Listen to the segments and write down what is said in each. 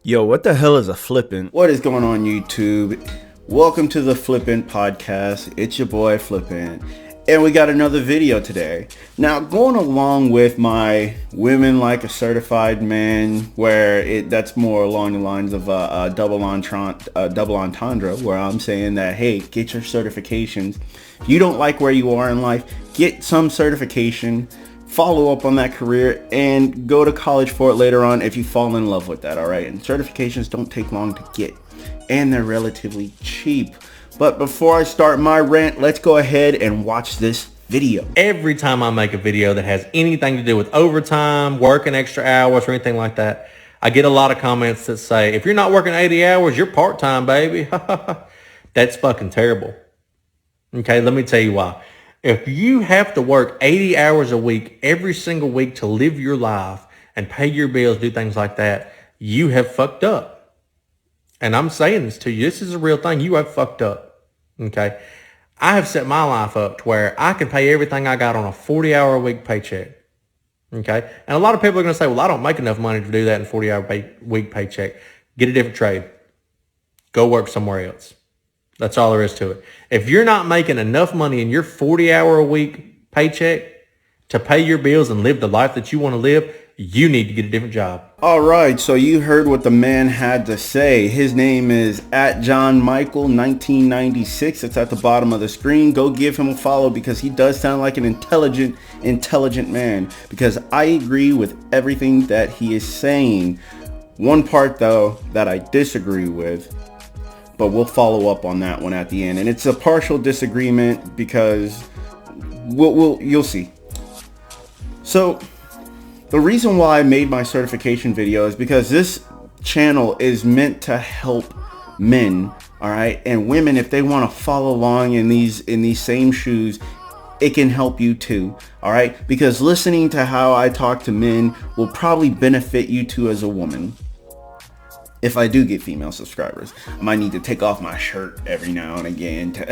Yo, what the hell is a flippant? What is going on, YouTube? Welcome to the Flippant podcast. It's your boy Flippant, and we got another video today. Now, going along with my women like a certified man, where that's more along the lines of a double entendre, where I'm saying that, hey, get your certifications. If you don't like where you are in life, get some certification. Follow up on that career and go to college for it later on if you fall in love with that. All right, and certifications don't take long to get, and they're relatively cheap. But before I start my rant, let's go ahead and watch this video. Every time I make a video that has anything to do with overtime, working extra hours, or anything like that, I get a lot of comments that say, if you're not working 80 hours, you're part-time, baby. That's fucking terrible. Okay, let me tell you why. If you have to work 80 hours a week every single week to live your life and pay your bills, do things like that, you have fucked up. And I'm saying this to you. This is a real thing. You have fucked up. Okay? I have set my life up to where I can pay everything I got on a 40-hour-a-week paycheck. Okay? And a lot of people are going to say, well, I don't make enough money to do that in a 40-hour-a-week paycheck. Get a different trade. Go work somewhere else. That's all there is to it. If you're not making enough money in your 40-hour-a-week paycheck to pay your bills and live the life that you want to live, you need to get a different job. All right, so you heard what the man had to say. His name is @JohnMichael1996. It's at the bottom of the screen. Go give him a follow because he does sound like an intelligent man. Because I agree with everything that he is saying. One part, though, that I disagree with, but we'll follow up on that one at the end. And it's a partial disagreement because you'll see. So the reason why I made my certification video is because this channel is meant to help men, all right? And women, if they want to follow along in these same shoes, it can help you too, all right? Because listening to how I talk to men will probably benefit you too as a woman. If I do get female subscribers, I might need to take off my shirt every now and again to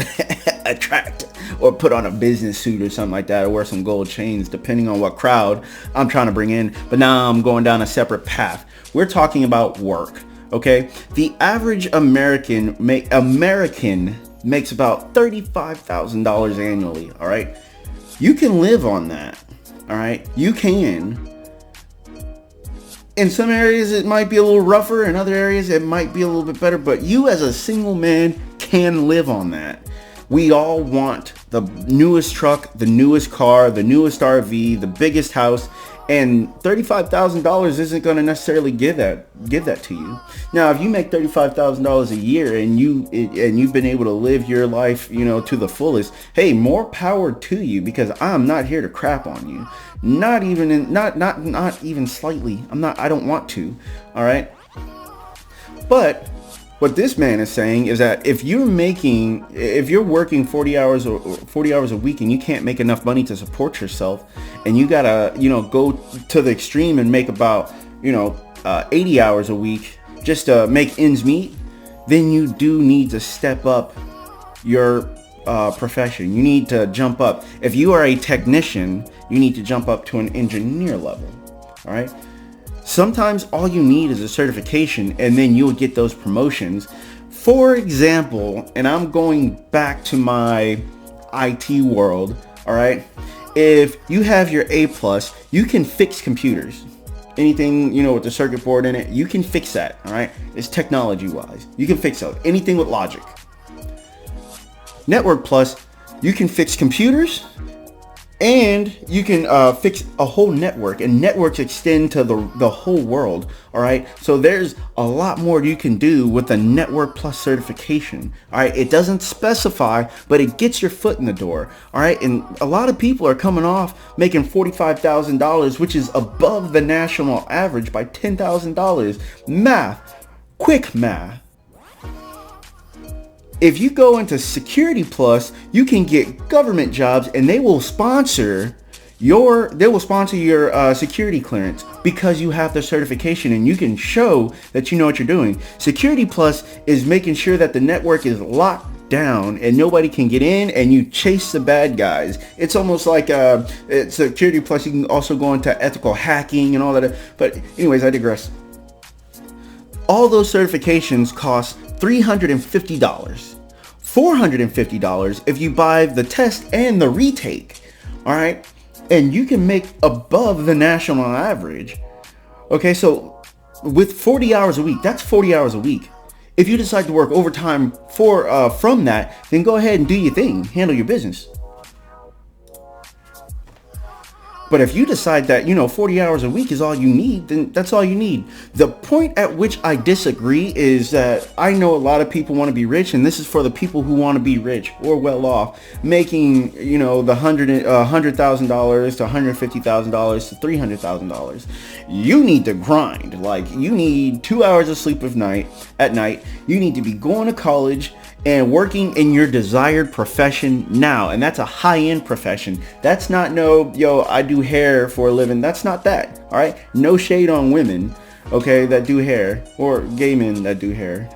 attract, or put on a business suit or something like that, or wear some gold chains, depending on what crowd I'm trying to bring in. But now I'm going down a separate path. We're talking about work, okay? The average American makes about $35,000 annually, all right? You can live on that, all right? You can. In some areas, it might be a little rougher. In other areas, it might be a little bit better. But you as a single man can live on that. We all want the newest truck, the newest car, the newest RV, the biggest house. And $35,000 isn't going to necessarily give that to you. Now, if you make $35,000 a year and you've been able to live your life, to the fullest, hey, more power to you, because I'm not here to crap on you. Not even slightly. I don't want to. All right. But what this man is saying is that if you're working 40 hours a week and you can't make enough money to support yourself, and you gotta, go to the extreme and make about, 80 hours a week just to make ends meet, then you do need to step up your profession. You need to jump up. If you are a technician, you need to jump up to an engineer level. All right. Sometimes all you need is a certification, and then you'll get those promotions. For example, and I'm going back to my IT world, all right? If you have your A+, you can fix computers. Anything, with the circuit board in it, you can fix that, all right? It's technology-wise. You can fix it. Anything with logic. Network Plus, you can fix computers, and you can fix a whole network, and networks extend to the whole world. All right. So there's a lot more you can do with the Network Plus certification. All right. It doesn't specify, but it gets your foot in the door. All right. And a lot of people are coming off making $45,000, which is above the national average by $10,000. Quick math. If you go into Security Plus, you can get government jobs, and they will sponsor your security clearance because you have the certification and you can show that you know what you're doing. Security Plus is making sure that the network is locked down and nobody can get in, and you chase the bad guys. It's almost like Security Plus. You can also go into ethical hacking and all that. But anyways, I digress. All those certifications cost $350. $450 if you buy the test and the retake. All right. And you can make above the national average. Okay, so with 40 hours a week, that's 40 hours a week. If you decide to work overtime from that, then go ahead and do your thing, handle your business. But if you decide that, 40 hours a week is all you need, then that's all you need. The point at which I disagree is that I know a lot of people want to be rich, and this is for the people who want to be rich or well off, making, the $100,000 to $150,000 to $300,000. You need to grind. Like, you need 2 hours of sleep at night. You need to be going to college and working in your desired profession now. And that's a high-end profession. That's not I do hair for a living. That's not that. All right. No shade on women, okay, that do hair, or gay men that do hair.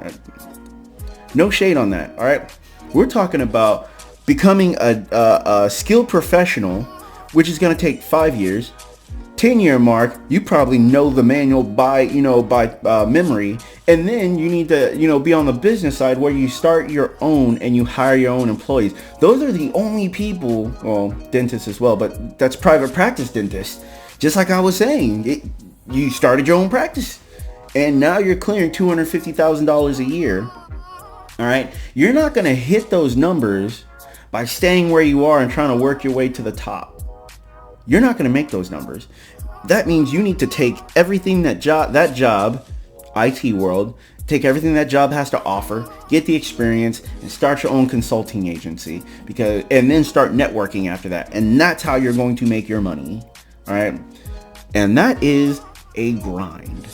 No shade on that. All right. We're talking about becoming a skilled professional, which is going to take 5 years. 10-year mark, you probably know the manual by memory, and then you need to be on the business side where you start your own and you hire your own employees. Those are the only people, well, dentists as well, but that's private practice dentists. Just like I was saying, you started your own practice, and now you're clearing $250,000 a year. All right, you're not going to hit those numbers by staying where you are and trying to work your way to the top. You're not going to make those numbers. That means you need to take everything that job, IT world, take everything that job has to offer, get the experience, and start your own consulting agency, and then start networking after that. And that's how you're going to make your money. All right. And that is a grind.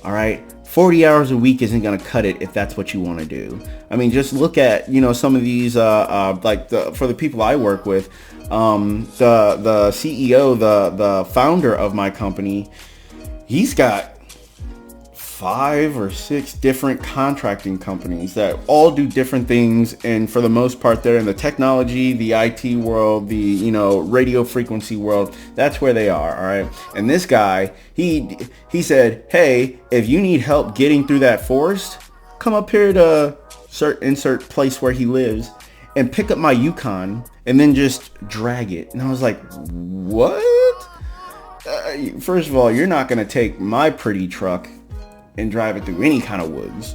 All right. 40 hours a week isn't going to cut it if that's what you want to do. I mean, just look at, some of these, for the people I work with, the CEO, the founder of my company, he's got 5 or 6 different contracting companies that all do different things. And for the most part, they're in the technology, the IT world, the, radio frequency world. That's where they are. All right. And this guy, he said, hey, if you need help getting through that forest, come up here to insert place where he lives and pick up my Yukon and then just drag it. And I was like, what? First of all, you're not going to take my pretty truck and drive it through any kind of woods.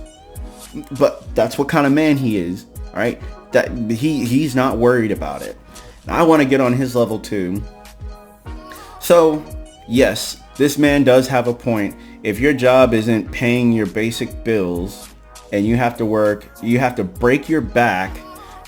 But that's what kind of man he is. All right. That he's not worried about it. I want to get on his level too. So yes, this man does have a point. If your job isn't paying your basic bills and you have to work, you have to break your back,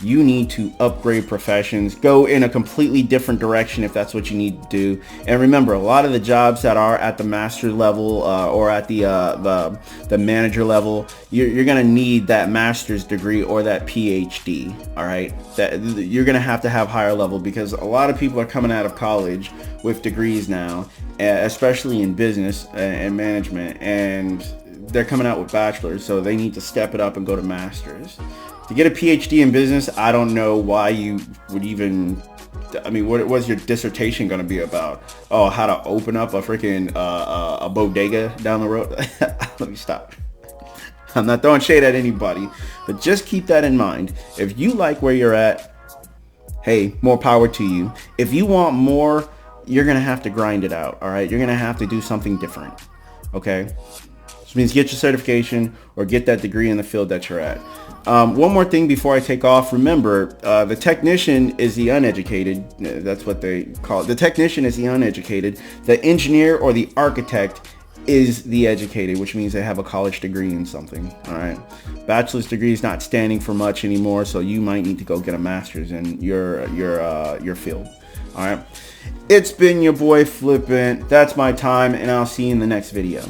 you need to upgrade professions, go in a completely different direction if that's what you need to do. And remember, a lot of the jobs that are at the master level or at the manager level, you're gonna need that master's degree or that PhD. All right, that you're gonna have to have higher level, because a lot of people are coming out of college with degrees now, especially in business and management, and they're coming out with bachelors, so they need to step it up and go to masters. To get a PhD in business, I don't know why you would even, what was your dissertation going to be about? Oh, how to open up a freaking a bodega down the road? Let me stop. I'm not throwing shade at anybody, but just keep that in mind. If you like where you're at, hey, more power to you. If you want more, you're going to have to grind it out, all right? You're going to have to do something different, okay? Which means get your certification or get that degree in the field that you're at. One more thing before I take off. Remember, the technician is the uneducated. That's what they call it. The technician is the uneducated. The engineer or the architect is the educated, which means they have a college degree in something. All right. Bachelor's degree is not standing for much anymore, so you might need to go get a master's in your field. All right. It's been your boy Flippant. That's my time, and I'll see you in the next video.